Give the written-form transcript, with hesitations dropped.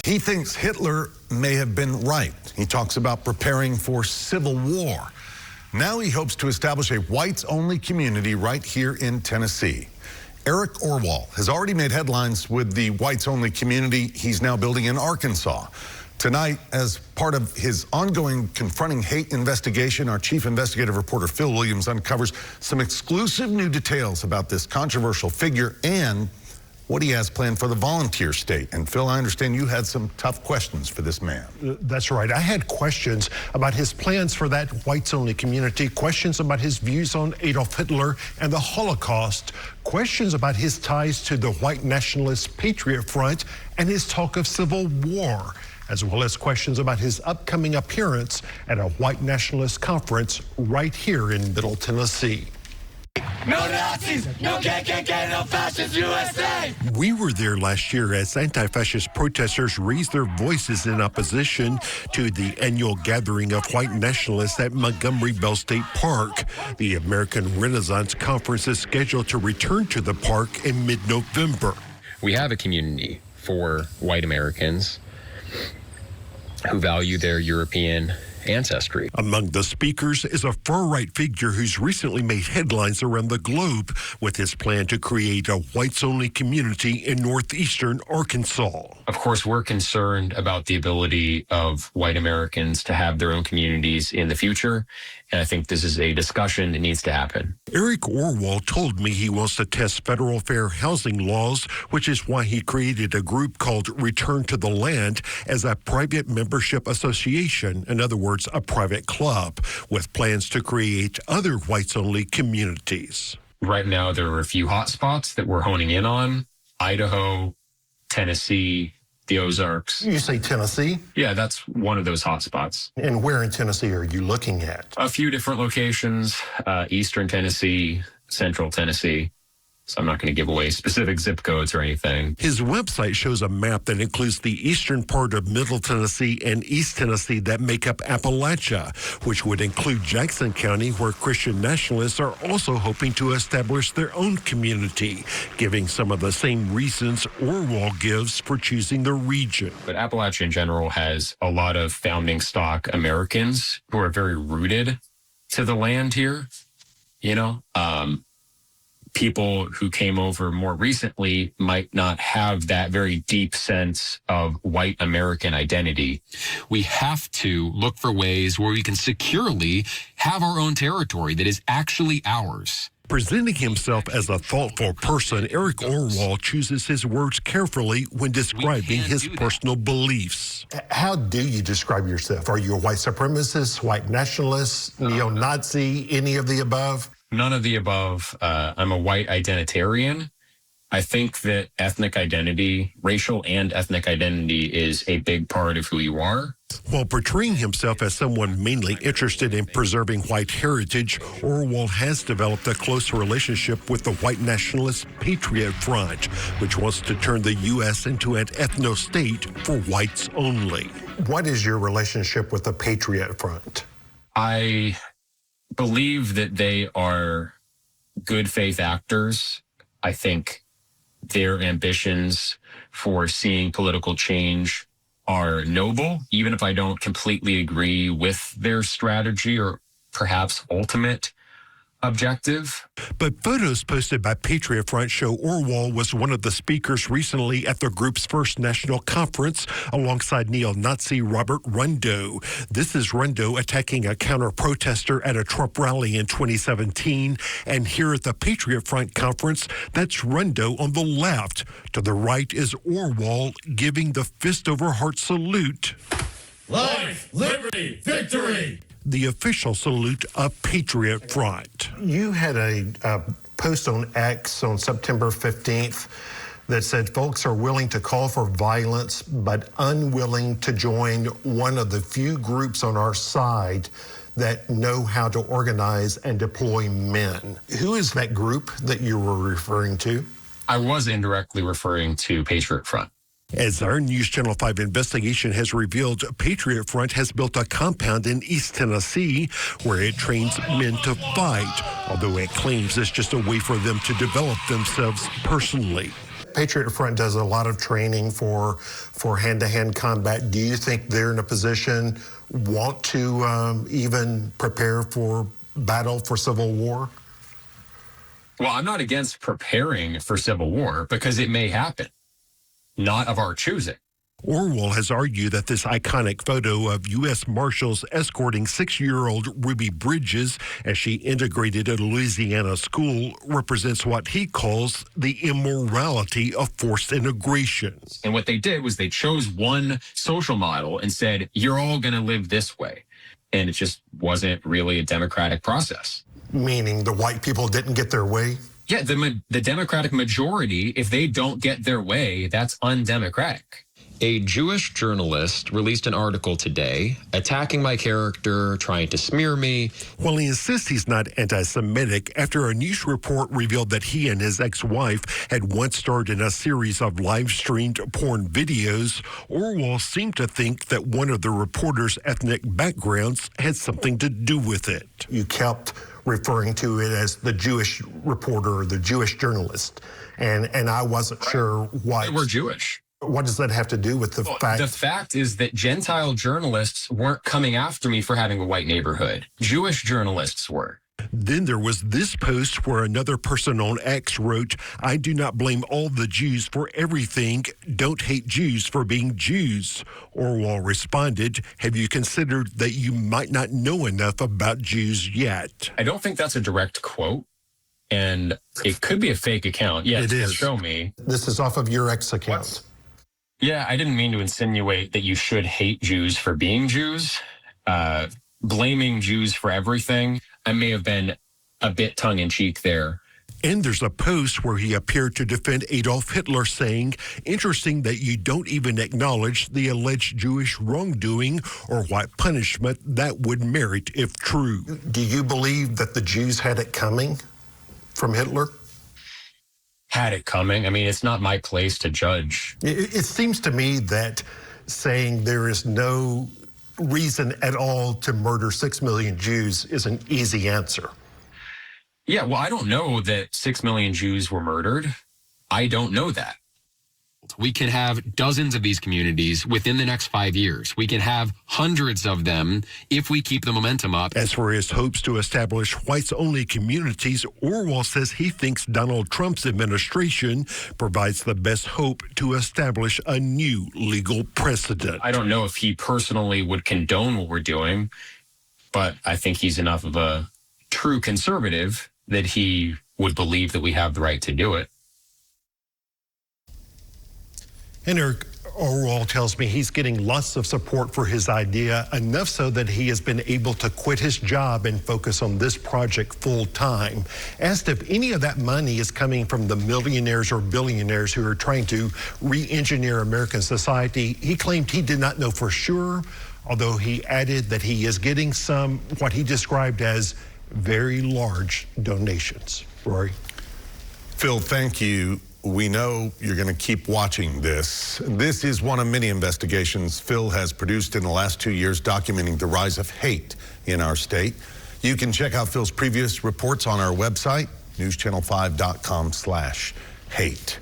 He thinks Hitler may have been right. He talks about preparing for civil war. Now he hopes to establish a whites-only community right here in Tennessee. Eric Orwell has already made headlines with the whites-only community he's now building in Arkansas. Tonight, as part of his ongoing Confronting Hate investigation, our chief investigative reporter Phil Williams uncovers some exclusive new details about this controversial figure and what he has planned for the volunteer state. And Phil, I understand you had some tough questions for this man. That's right. I had questions about his plans for that whites-only community, questions about his views on Adolf Hitler and the Holocaust, questions about his ties to the white nationalist Patriot Front and his talk of civil war, as well as questions about his upcoming appearance at a white nationalist conference right here in Middle Tennessee. No Nazis, no KKK, no fascist USA! We were there last year as anti-fascist protesters raised their voices in opposition to the annual gathering of white nationalists at Montgomery Bell State Park. The American Renaissance Conference is scheduled to return to the park in mid-November. We have a community for white Americans who value their European ancestry. Among the speakers is a far-right figure who's recently made headlines around the globe with his plan to create a whites-only community in northeastern Arkansas. Of course, we're concerned about the ability of white Americans to have their own communities in the future, and I think this is a discussion that needs to happen. Eric Orwell told me he wants to test federal fair housing laws, which is why he created a group called Return to the Land as a private membership association, in other words, a private club, with plans to create other whites-only communities. Right now, there are a few hot spots that we're honing in on: Idaho, Tennessee, the Ozarks. You say Tennessee? Yeah, that's one of those hot spots. And where in Tennessee are you looking at? A few different locations: eastern Tennessee, central Tennessee. So I'm not going to give away specific zip codes or anything. His website shows a map that includes the eastern part of Middle Tennessee and East Tennessee that make up Appalachia, which would include Jackson County, where Christian nationalists are also hoping to establish their own community, giving some of the same reasons Orwell gives for choosing the region. But Appalachia in general has a lot of founding stock Americans who are very rooted to the land here, you know. People who came over more recently might not have that very deep sense of white American identity. We have to look for ways where we can securely have our own territory that is actually ours. Presenting himself as a thoughtful person, Eric Orwell chooses his words carefully when describing his personal beliefs. How do you describe yourself? Are you a white supremacist, white nationalist, neo-Nazi, any of the above? None of the above. I'm a white identitarian. I think that ethnic identity, racial and ethnic identity, is a big part of who you are. While portraying himself as someone mainly interested in preserving white heritage, Orwell has developed a close relationship with the white nationalist Patriot Front, which wants to turn the U.S. into an ethno-state for whites only. What is your relationship with the Patriot Front? I believe that they are good faith actors. I think their ambitions for seeing political change are noble, even if I don't completely agree with their strategy or perhaps ultimate objective. But photos posted by Patriot Front show Orwell was one of the speakers recently at the group's first national conference alongside neo-Nazi Robert Rundo. This is Rundo attacking a counter-protester at a Trump rally in 2017. And here at the Patriot Front conference, that's Rundo on the left. To the right is Orwell giving the fist over heart salute. Life, liberty, victory! The official salute of Patriot Front. You had a post on X on September 15th that said folks are willing to call for violence but unwilling to join one of the few groups on our side that know how to organize and deploy men. Who is that group that you were referring to? I was indirectly referring to Patriot Front. As our News Channel 5 investigation has revealed, Patriot Front has built a compound in East Tennessee where it trains men to fight, although it claims it's just a way for them to develop themselves personally. Patriot Front does a lot of training for hand-to-hand combat. Do you think they're in a position, want to even prepare for battle, for civil war? Well, I'm not against preparing for civil war because it may happen, not of our choosing. Orwell has argued that this iconic photo of U.S. Marshals escorting 6-year-old Ruby Bridges as she integrated a Louisiana school represents what he calls the immorality of forced integration. And what they did was they chose one social model and said, you're all going to live this way. And it just wasn't really a democratic process. Meaning the white people didn't get their way? Yeah, the Democratic majority, if they don't get their way, that's undemocratic. A Jewish journalist released an article today attacking my character, trying to smear me. While he insists he's not anti-Semitic, after a news report revealed that he and his ex-wife had once starred in a series of live-streamed porn videos, Orwell seemed to think that one of the reporter's ethnic backgrounds had something to do with it. You kept referring to it as the Jewish reporter or the Jewish journalist, and I wasn't sure why. We're Jewish. What does that have to do with the fact? The fact is that Gentile journalists weren't coming after me for having a white neighborhood. Jewish journalists were. Then there was this post where another person on X wrote, I do not blame all the Jews for everything. Don't hate Jews for being Jews. Orwell responded, have you considered that you might not know enough about Jews yet? I don't think that's a direct quote, and it could be a fake account. Yeah, it is. Show me. This is off of your X account. Yeah, I didn't mean to insinuate that you should hate Jews for being Jews. Blaming Jews for everything, I may have been a bit tongue-in-cheek there. And there's a post where he appeared to defend Adolf Hitler, saying, interesting that you don't even acknowledge the alleged Jewish wrongdoing or what punishment that would merit if true. Do you believe that the Jews had it coming from Hitler? Had it coming? I mean, it's not my place to judge. It seems to me that saying there is no reason at all to murder 6 million Jews is an easy answer. Yeah, well, I don't know that 6 million Jews were murdered. I don't know that. We can have dozens of these communities within the next 5 years. We can have hundreds of them if we keep the momentum up. As for his hopes to establish whites-only communities, Orwell says he thinks Donald Trump's administration provides the best hope to establish a new legal precedent. I don't know if he personally would condone what we're doing, but I think he's enough of a true conservative that he would believe that we have the right to do it. And Orwell tells me he's getting lots of support for his idea, enough so that he has been able to quit his job and focus on this project full time. Asked if any of that money is coming from the millionaires or billionaires who are trying to re-engineer American society, he claimed he did not know for sure, although he added that he is getting some, what he described as very large donations. Rory? Phil, thank you. We know you're going to keep watching this. This is one of many investigations Phil has produced in the last 2 years documenting the rise of hate in our state. You can check out Phil's previous reports on our website, newschannel5.com/hate.